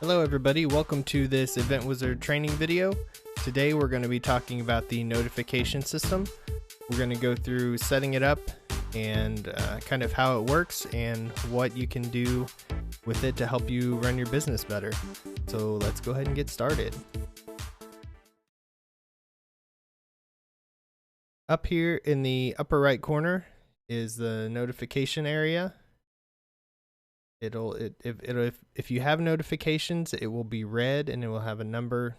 Hello everybody, welcome to this Event Wizard training video. Today we're going to be talking about the notification system. We're going to go through setting it up and kind of how it works and what you can do with it to help you run your business better. So let's go ahead and get started. Up here in the upper right corner is the notification area. If you have notifications, it will be red and it will have a number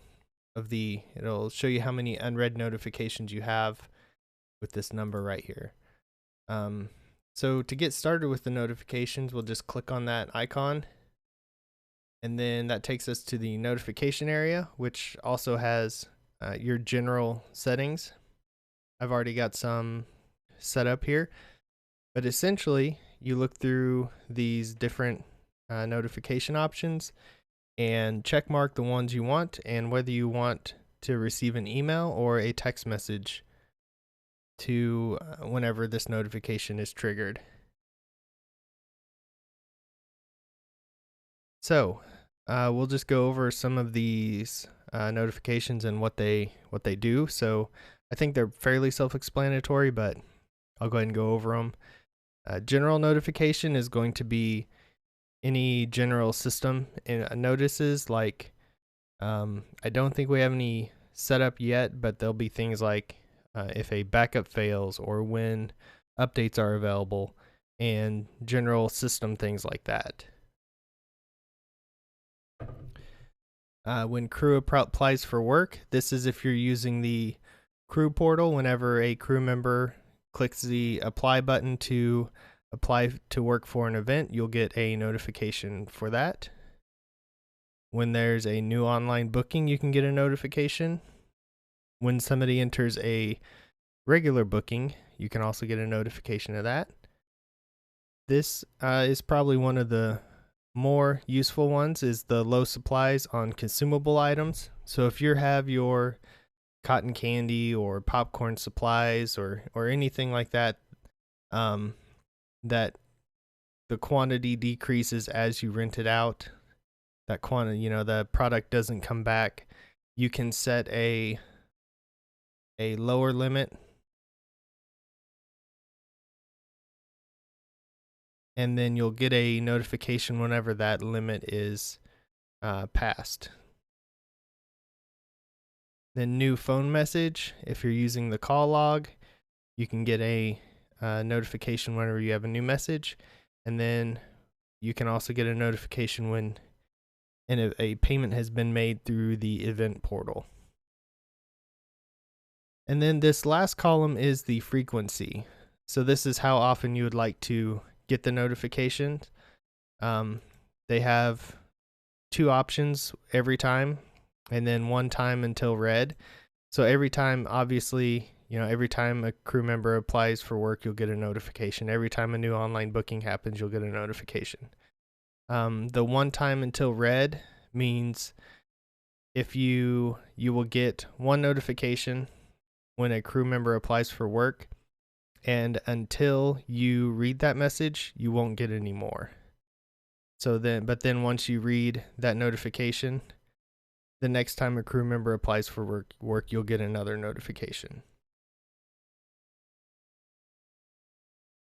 of it'll show you how many unread notifications you have with this number right here. So to get started with the notifications, we'll just click on that icon, and then that takes us to the notification area, which also has your general settings. I've already got some set up here, but essentially you look through these different notification options and check mark the ones you want and whether you want to receive an email or a text message to whenever this notification is triggered. So we'll just go over some of these notifications and what they do. So I think they're fairly self-explanatory, but I'll go ahead and go over them. General notification is going to be any general system notices, like I don't think we have any set up yet, but there'll be things like if a backup fails or when updates are available and general system things like that. When crew applies for work, this is if you're using the crew portal. Whenever a crew member clicks the apply button to apply to work for an event, you'll get a notification for that. When there's a new online booking, you can get a notification. When somebody enters a regular booking, you can also get a notification of that. This is probably one of the more useful ones, is the low supplies on consumable items. So if you have your cotton candy or popcorn supplies or anything like that, that the quantity decreases as you rent it out, that quantity, the product doesn't come back, you can set a lower limit, and then you'll get a notification whenever that limit is passed. Then new phone message, if you're using the call log, you can get a notification whenever you have a new message, and then you can also get a notification when a payment has been made through the event portal. And then this last column is the frequency. So this is how often you would like to get the notifications. They have two options: every time and then one time until read. So every time, obviously, every time a crew member applies for work, you'll get a notification. Every time a new online booking happens, you'll get a notification. The one time until read means if you will get one notification when a crew member applies for work, and until you read that message, you won't get any more. But then once you read that notification, the next time a crew member applies for work, you'll get another notification.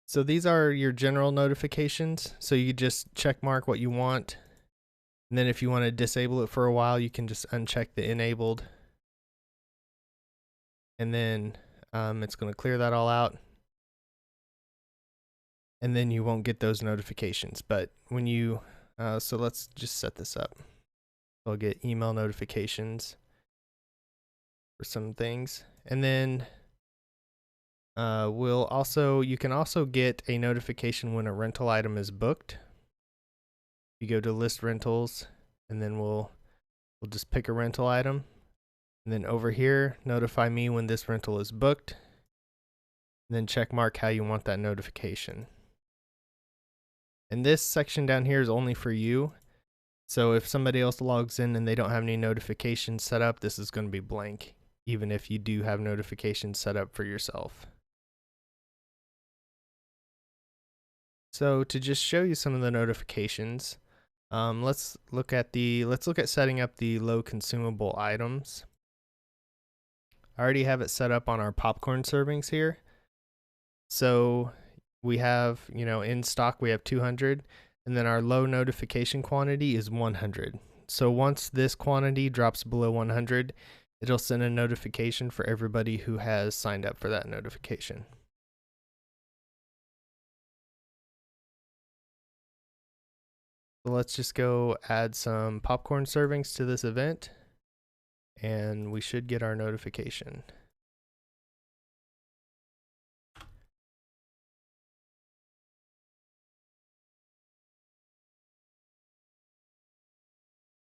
So these are your general notifications. So you just check mark what you want. And then if you want to disable it for a while, you can just uncheck the enabled. And then it's going to clear that all out. And then you won't get those notifications. But when you, so let's just set this up. I'll get email notifications for some things. And then you can also get a notification when a rental item is booked. You go to list rentals, and then we'll just pick a rental item. And then over here, notify me when this rental is booked. And then check mark how you want that notification. And this section down here is only for you. So if somebody else logs in and they don't have any notifications set up, this is going to be blank, even if you do have notifications set up for yourself. So to just show you some of the notifications, Let's look at setting up the low consumable items. I already have it set up on our popcorn servings here. So we have, in stock we have 200, and then our low notification quantity is 100. So once this quantity drops below 100, it'll send a notification for everybody who has signed up for that notification. So let's just go add some popcorn servings to this event, and we should get our notification.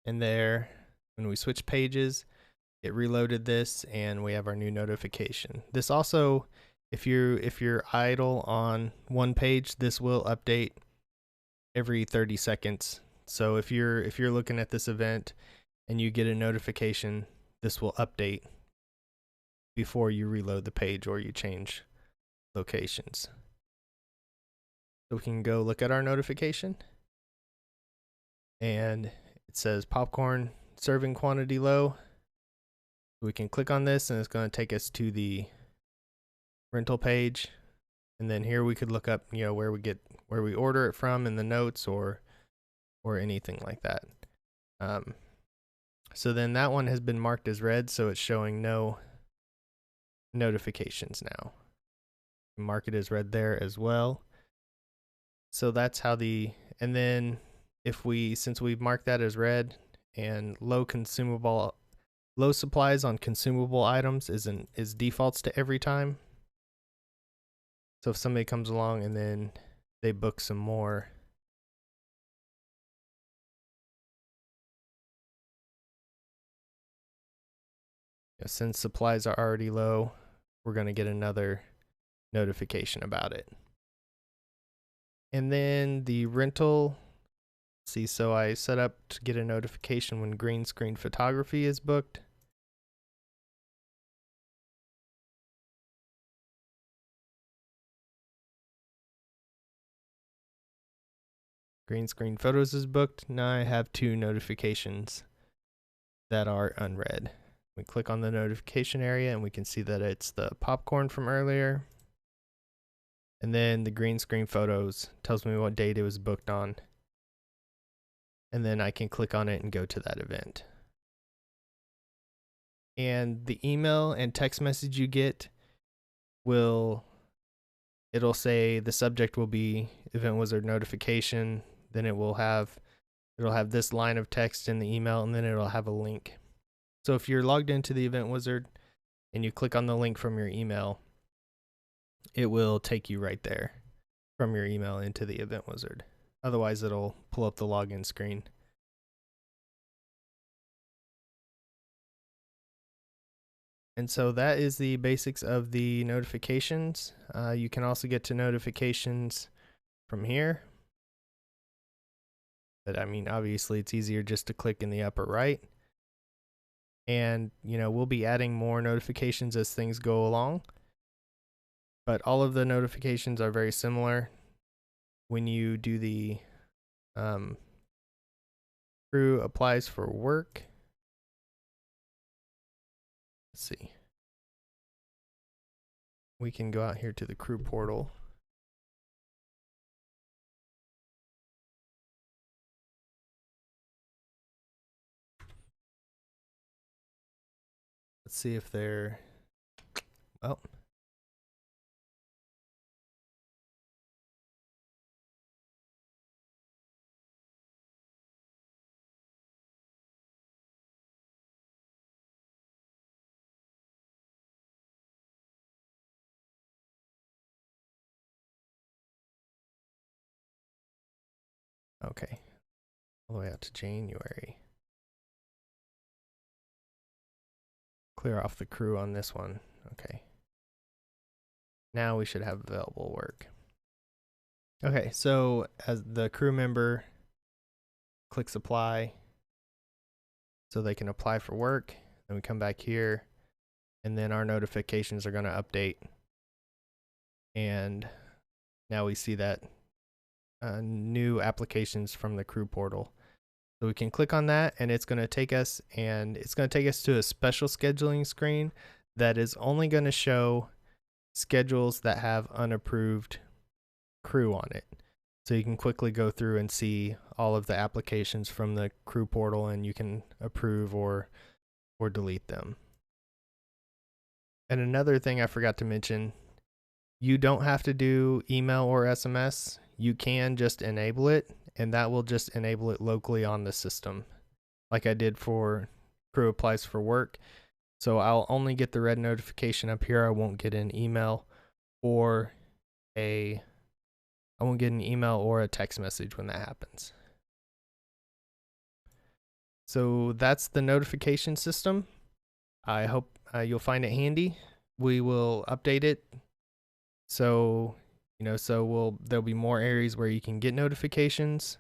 And there, when we switch pages, it reloaded this and we have our new notification. This also, if you're idle on one page, this will update every 30 seconds. So if you're looking at this event and you get a notification, this will update before you reload the page or you change locations. So we can go look at our notification, and it says popcorn serving quantity low. We can click on this and it's going to take us to the rental page, and then here we could look up where we order it from in the notes or anything like that. So then that one has been marked as red, so it's showing no notifications now. Mark it as red there as well. So that's how and then since we've marked that as red, and low supplies on consumable items is defaults to every time. So if somebody comes along and then they book some more, since supplies are already low, we're going to get another notification about it. And then the rental, so I set up to get a notification when green screen photography is booked. Green screen photos is booked. Now I have 2 notifications that are unread. We click on the notification area and we can see that it's the popcorn from earlier. And then the green screen photos tells me what date it was booked on. And then I can click on it and go to that event. And the email and text message you get it'll say the subject will be Event Wizard notification. Then it'll have this line of text in the email, and then it'll have a link. So if you're logged into the Event Wizard and you click on the link from your email, it will take you right there from your email into the Event Wizard. Otherwise, it'll pull up the login screen. And so that is the basics of the notifications. You can also get to notifications from here. But I mean, obviously it's easier just to click in the upper right. And, we'll be adding more notifications as things go along. But all of the notifications are very similar. When you do the crew applies for work. Let's see. We can go out here to the crew portal. Let's see if they're, oh. Okay, all the way out to January. Clear off the crew on this one. Okay. Now we should have available work. Okay, so as the crew member clicks apply, so they can apply for work. Then we come back here, and then our notifications are going to update. And now we see that new applications from the crew portal. So we can click on that, and it's going to take us to a special scheduling screen that is only going to show schedules that have unapproved crew on it. So you can quickly go through and see all of the applications from the crew portal, and you can approve or delete them. And another thing I forgot to mention, you don't have to do email or SMS. You can just enable it, and that will just enable it locally on the system, like I did for Crew Applies for Work. So I'll only get the red notification up here. I won't get an email or a text message when that happens. So that's the notification system. I hope you'll find it handy. We will update it. So, there'll be more areas where you can get notifications.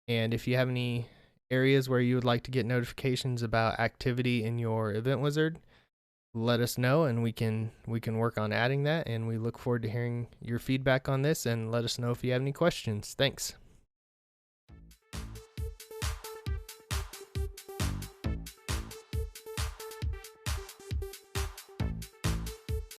And if you have any areas where you would like to get notifications about activity in your Event Wizard, let us know, and we can work on adding that. And we look forward to hearing your feedback on this, and let us know if you have any questions. Thanks.